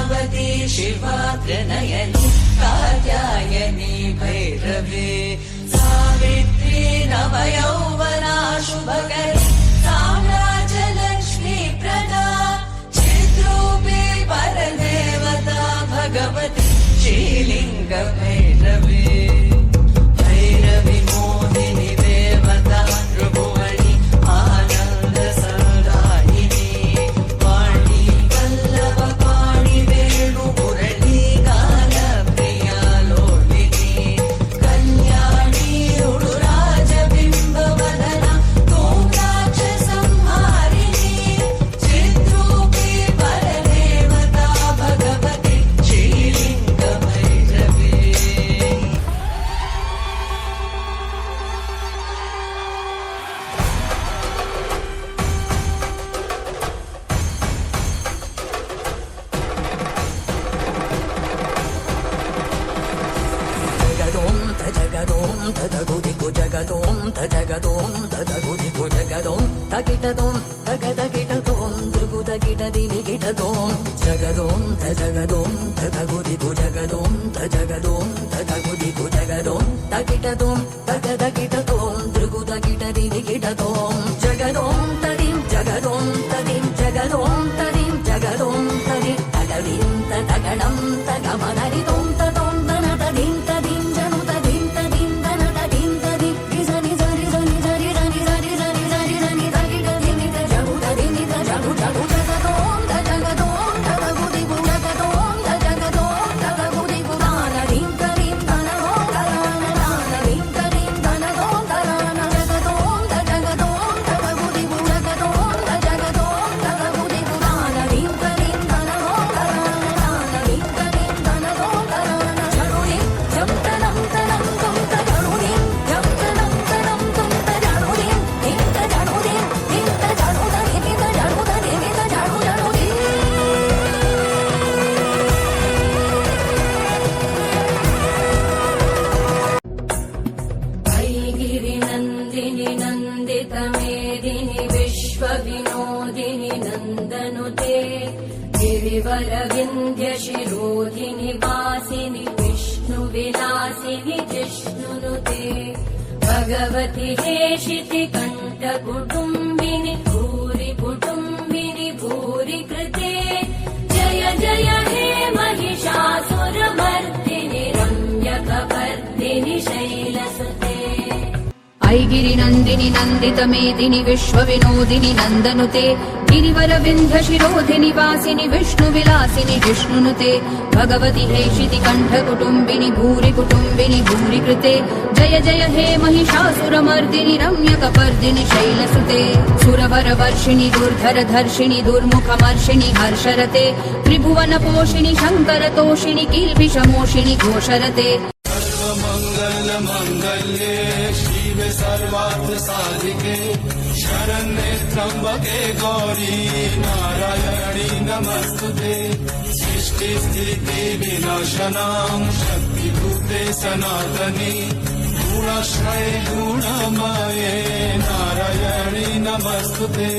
पद्मावती शिवा त्रिनयनी कात्यायनी भैरवी सावित्री नवयौवना शुभकरी साम्राज्यलक्ष्मी प्रदा चिद्रूपी परदेवता भगवती श्रीलिंग भैरवी भैरवी मोहिनी देवता त्रिभुवनी आनंद संदायिनी वाणी वल्लभ पाणि वेणु मुरली गान प्रिया लोलिनी कल्याणी उडुराज बिंब वदना तोंडाक्ष संहारिणी चिद्रूपी परदेवता भगवती श्रीलिंग भैरवी జగదోం తదగుదికు జగదోం తదగుదికు జగదోం తగిటదోం తగదగిటదోం దుగుదగిట దివిగిటదోం జగదోం తదగుదికు జగదోం తదగుదికు జగదోం తగిటదోం తగదగిటదోం దుగుదగిట దివిగిటదోం జగదోం తదిం జగదోం తదిం జగదోం తదిం జగదోం తది తగదిం తగడం తగమదరిదోం తదోం దన తదిం తదిం జను తదిం తదిం దన తదిం తది నిజని జరి జని జరి జని జరి జని జరి జని తగిట దిని తజగు తదిని తజగు జగు జగదోం తజగదోం తదగుదిగు జగదోం తజగదోం తదగుదిగు దానదిం తదిం తనగోం తరాన దానదిం తదిం తనగోం తరాన జగదోం తజగదోం తదగుదిగు జగదోం తజగదోం తదగుదిగు దానదిం తదిం తనగోం తరాన దానదిం తదిం తనగోం తరాన జరుదిం జంతనం తనం తుం తజరుదిం జంతనం తనం తుం తజరుదిం దిం తజరుదిం దిం తజరుదని దిం తజరుదని దిం తజరుజరుదిం ऐगिरिनन्दिनि नन्दितमेदिनि विश्वविनोदिनि नन्दनुते गिरिवरविन्ध्यशिरोधिनि वासिनि विष्णुविलासिनि जिष्णुनुते भगवति हेशिति कण्ठकुटुम्बिनि भूरि कुटुम्बिनि भूरि कृते जय जय हे महिषासुरमर्दिनि रम्यकपर्दिनि शैलसुते ऐगिरिनन्दिनि नन्दितमेदिनि विश्वविनोदिनि नन्दनुते गिरिवरविन्ध्यशिरोधिनि वासिनि विष्णुविलासिनि जिष्णुनुते भगवति हेशिति कण्ठकुटुम्बिनि भूरि कुटुम्बिनि भूरि कृते जय जय हे महिषासुरमर्दिनि रम्यकपर्दिनि शैलसुते सुरवरवर्षिणि दुर्धरधर्षिणि दुर्मुखमर्षिणि हर्षरते त्रिभुवनपोषिणि शङ्करतोषिणि किल्बिषमोषिणि घोषरते मंगल्ये शिवे सर्वार्थ साधिके शरण्ये त्र्यंबके गौरी नारायणी नमस्तुते सृष्टि स्थिति विनाशनां शक्तिभूते सनातनी गुणाश्रये गुणमये नारायणी नमस्तुते